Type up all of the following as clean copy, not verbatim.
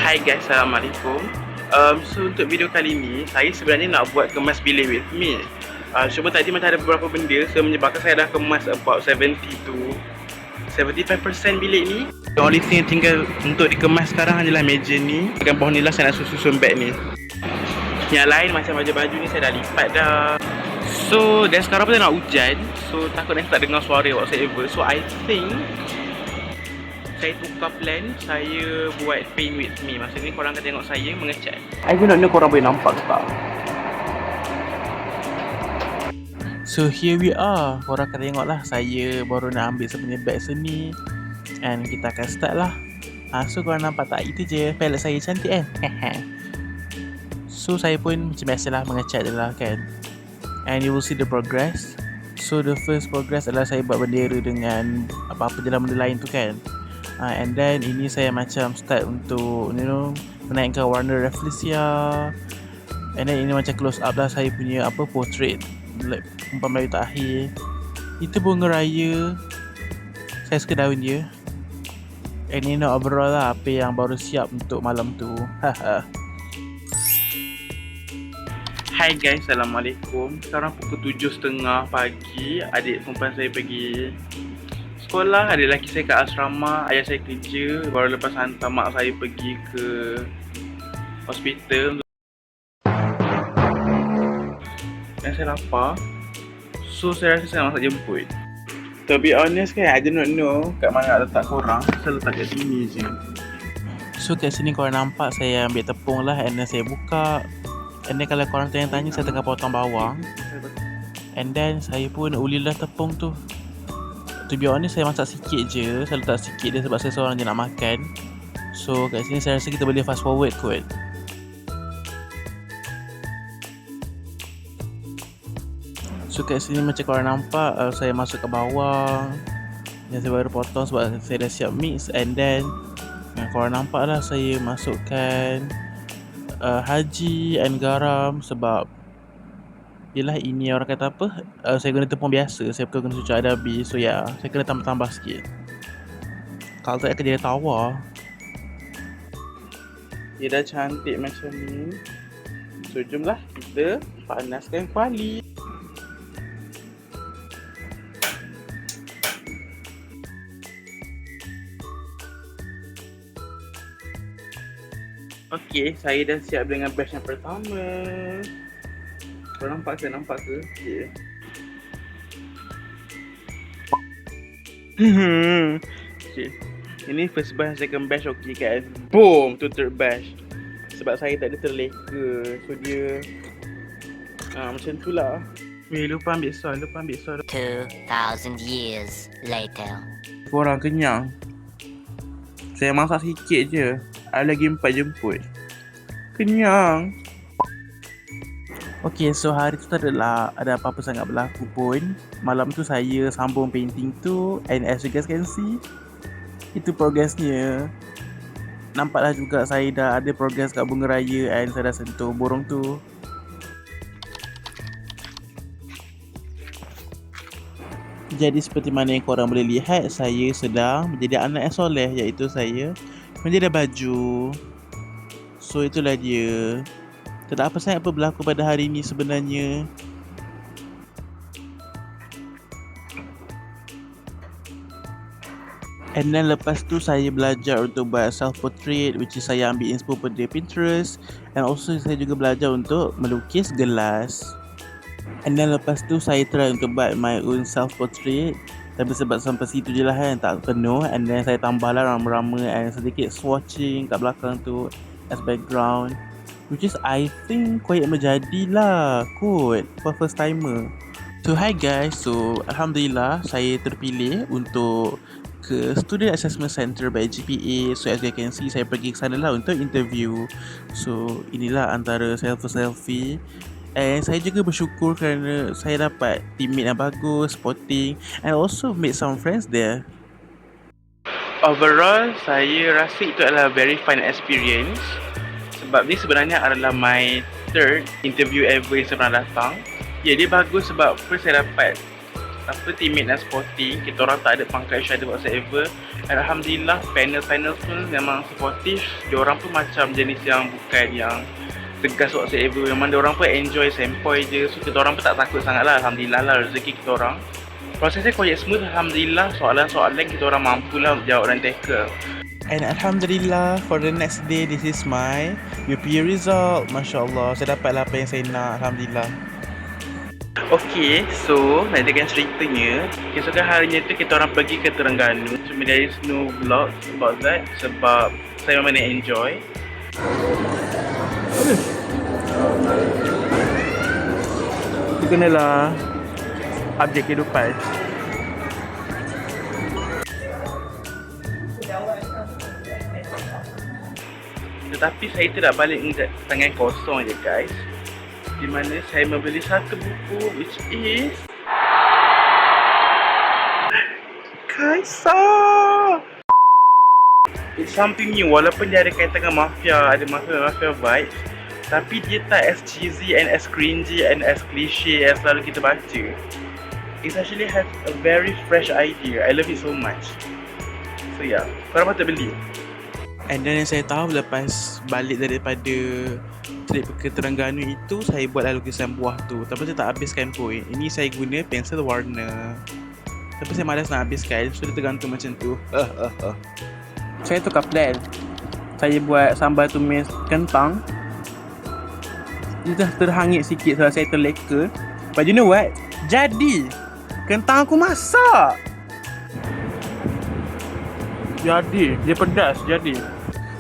Hai guys, Assalamualaikum. So untuk video kali ni, saya sebenarnya nak buat kemas bilik with me. Cuma tadi macam ada beberapa benda menyebabkan saya dah kemas about 70 to 75% bilik ni. The only thing yang tinggal untuk dikemas sekarang hanyalah meja ni. Dengan bawah ni lah saya nak susun beg ni. Yang lain macam baju-baju ni saya dah lipat dah. So dan sekarang pun nak hujan. So takut nanti tak dengar suara whatsoever. So I think saya tukar plan, saya buat paint with me. Masa ni korang akan tengok saya mengecat. I don't know korang boleh nampak ke tak. So here we are. Korang akan tengok lah, saya baru nak ambil sebenarnya bag seni. And kita akan start lah. So korang nampak tak, itu je palette saya cantik kan. So saya pun macam biasalah mengecat je lah kan. And you will see the progress. So the first progress adalah saya buat bendera dengan apa-apa jenis benda lain tu kan. And then ini saya macam start untuk menaikkan warna Rafflesia. And then ini macam close up lah saya punya portrait, like Perempuan Melayu Takhir. Itu bunga raya. Saya suka daun dia. And ini overall lah apa yang baru siap untuk malam tu. Hai guys, Assalamualaikum. Sekarang pukul 7.30 pagi. Adik perempuan saya pergi sekolah, adik lelaki saya kat asrama, ayah saya kerja. Baru lepas hantar mak saya pergi ke hospital. Dan saya lapar. So saya rasa saya nak masak jemput. To be honest kan, I do not know kat mana nak letak korang. Saya letak kat sini je. So kat sini korang nampak saya ambil tepung lah. And then saya buka. And then kalau korang tanya-tanya, saya tengah potong bawang. And then saya pun ulilah tepung tu. To be honest, saya masak sikit je. Saya letak sikit dia sebab saya seorang je nak makan. So kat sini saya rasa kita boleh fast forward kot. So kat sini macam korang nampak, saya masuk ke bawang. Yang saya baru potong sebab saya dah siap mix. And then korang nampak lah saya masukkan haji and garam. Sebab yelah, ini orang kata apa, saya guna tepung biasa, saya bukan guna sucuk adabi. So ya, saya kena tambah-tambah sikit. Kalau tak akan jadi tawar. Dia dah cantik macam ni. So jomlah kita panaskan kuali. Okey, saya dah siap dengan batch yang pertama. Korang nampak ke? Nampak ke? Okay. Okay. Ini first batch, second batch okey kan? Boom! Tu third batch. Sebab saya tak ada terleka. So dia macam tu lah. Weh, lupa ambil sol. 2,000 years later. Korang kenyang? Saya masak sikit je. Ada lagi 4 jemput. Kenyang. Okay, so hari tu tak adalah ada apa-apa sangat berlaku pun. Malam tu saya sambung painting tu. And as you guys can see, itu progressnya. Nampaklah juga saya dah ada progress kat bunga raya. And saya dah sentuh burung tu. Jadi seperti mana yang korang boleh lihat, saya sedang menjadi anak yang soleh. Iaitu saya menjadi baju. So itulah dia. Tak apa sangat apa berlaku pada hari ini sebenarnya. And then lepas tu saya belajar untuk buat self portrait, which is saya ambil inspo pada Pinterest. And also saya juga belajar untuk melukis gelas. And then lepas tu saya try untuk buat my own self portrait. Tapi sebab sampai situ je lah kan, tak penuh. And then saya tambahlah rama-rama and sedikit swatching kat belakang tu as background, which is I think quite menjadilah kot for first timer. So hi guys, so Alhamdulillah saya terpilih untuk ke Student Assessment Center by GPA. So as you can see, saya pergi ke sana lah untuk interview. So inilah antara selfie. And saya juga bersyukur kerana saya dapat teammate yang bagus, supporting, and also made some friends there. Overall, saya rasa itu adalah very fun experience. Sebab ni sebenarnya adalah my third interview ever yang saya pernah datang. Ya, dia bagus sebab first saya dapat teammate dan sporting. Kita orang tak ada pangkat each other whatsoever. And Alhamdulillah panel pun memang supportive. Diorang pun macam jenis yang bukan yang tegas whatsoever. Memang diorang pun enjoy sempoi je. So kita orang pun tak takut sangat lah. Alhamdulillah lah rezeki kita orang. Prosesnya quiet smooth. Alhamdulillah, soalan-soalan kita orang mampulah jawab dan tackle. And Alhamdulillah, for the next day, this is my UP result. Masya Allah, saya dapatlah apa yang saya nak. Alhamdulillah. Okay, so lanjutkan ceritanya. Keesokan harinya tu kita orang pergi ke Terengganu. Cuma dari snow vlog about that. Sebab saya memang enjoy. Itu kenalah objek kehidupan. Tetapi saya tidak balik dengan tangan kosong je guys. Di mana saya membeli satu buku which is Kaisar. It's something new walaupun dia ada kaitan dengan mafia, ada mafia vibes. Tapi dia tak as cheesy and as cringy and as cliche as selalu kita baca. It actually has a very fresh idea. I love it so much. So yeah, korang patut beli. And then yang saya tahu lepas balik daripada trip ke Terengganu itu, saya buatlah lukisan buah tu. Tapi saya tak habiskan pun. Ini saya guna pensel warna. Tapi saya malas nak habiskan, so dia tergantung macam tu. Saya tukar plan. Saya buat sambal tumis kentang. Dia dah terhangit sikit sebab saya terleka. But you know what? Jadi kentang aku masak. Jadi dia pedas jadi.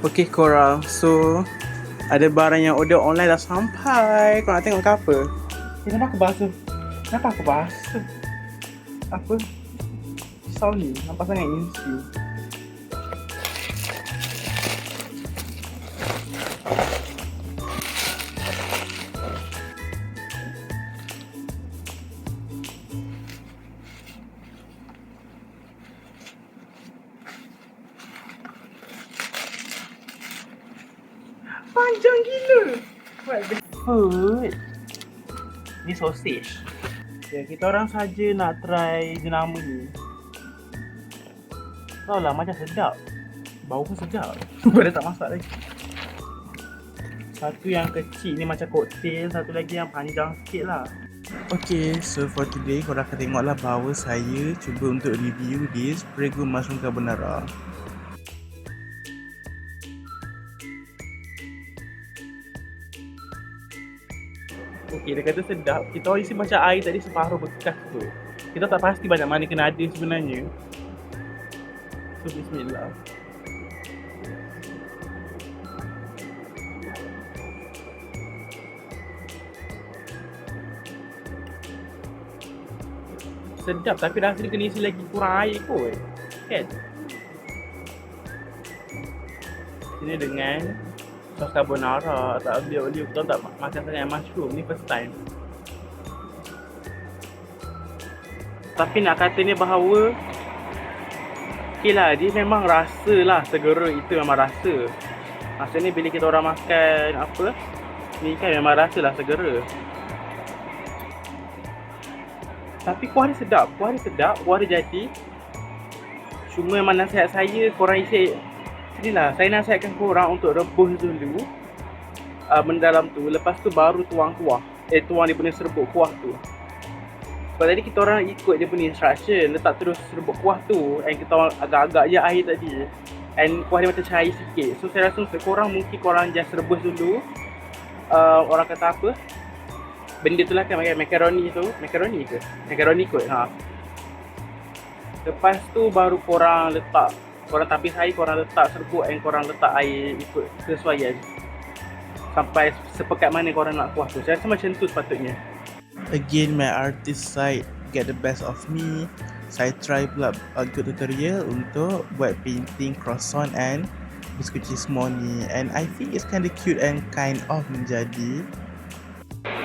Okay korang, so ada barang yang order online dah sampai. Kau nak tengok ke apa? Kenapa aku basuh? Kenapa aku basuh? Apa? Pisau ni nampak sangat insyu. Panjang gila. What the food? Ni sausage. Ya, kita orang saja nak try jenama ni. Tahu lah macam sedap. Bau pun sedap. Pada tak masak lagi. Satu yang kecil ni macam koktail, satu lagi yang panjang sikit lah. Okay, so for today korang akan tengoklah bahawa saya cuba untuk review this Prego Mushroom Carbonara. Okay, dia kata sedap. Kita orang isi macam air tadi separuh bekas tu. Kita tak pasti banyak mana kena ada sebenarnya. So, bismillah. Sedap tapi rasa dia kena isi lagi kurang air kot. Kan? Sini dengan sos carbonara, tak ambil olive, kita tak makan sangat mushroom, ni first time. Tapi nak katanya bahawa okay lah, dia memang rasa lah segera, itu memang rasa. Maksudnya bila kita orang makan apa ni kan memang rasa lah segera. Tapi kuah dia sedap, kuah dia jadi. Cuma memang nasihat saya, korang isi inilah, saya nasihatkan korang untuk rebus dulu benda dalam tu. Lepas tu baru tuang kuah. Tuang dia punya serbuk kuah tu. Sebab tadi kita orang ikut dia punya instruction, letak terus serbuk kuah tu. And kita orang agak-agak je air tadi. And kuah dia macam cair sikit. So saya rasa untuk korang, mungkin korang just rebus dulu. Orang kata apa? Benda tu lah kan, macaroni tu. Macaroni ke? Macaroni kot. Lepas tu baru korang letak, korang tapis air, korang letak serbuk and korang letak air ikut kesesuaian. Sampai sepekat mana korang nak kuah tu. Saya rasa macam tu sepatutnya. Again, my artist side get the best of me. Saya try pula ikut tutorial untuk buat painting croissant and biscuit cheese ni. And I think it's kind of cute and kind of menjadi.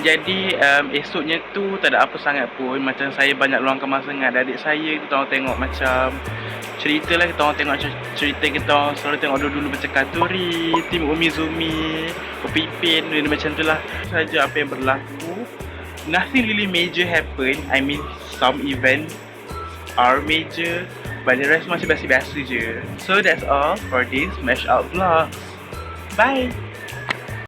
Jadi esoknya tu tak ada apa sangat pun. Macam saya banyak luangkan masa dengan adik saya. Kita orang tengok macam cerita lah, kita orang tengok cerita, kita orang selalu tengok dulu macam Katuri, Tim Umizumi, Upipin, macam tu lah saja apa yang berlaku. nothing really major happen. I mean, some events are major, but the rest macam biasa-biasa je. So that's all for this Mash Out vlog. Bye!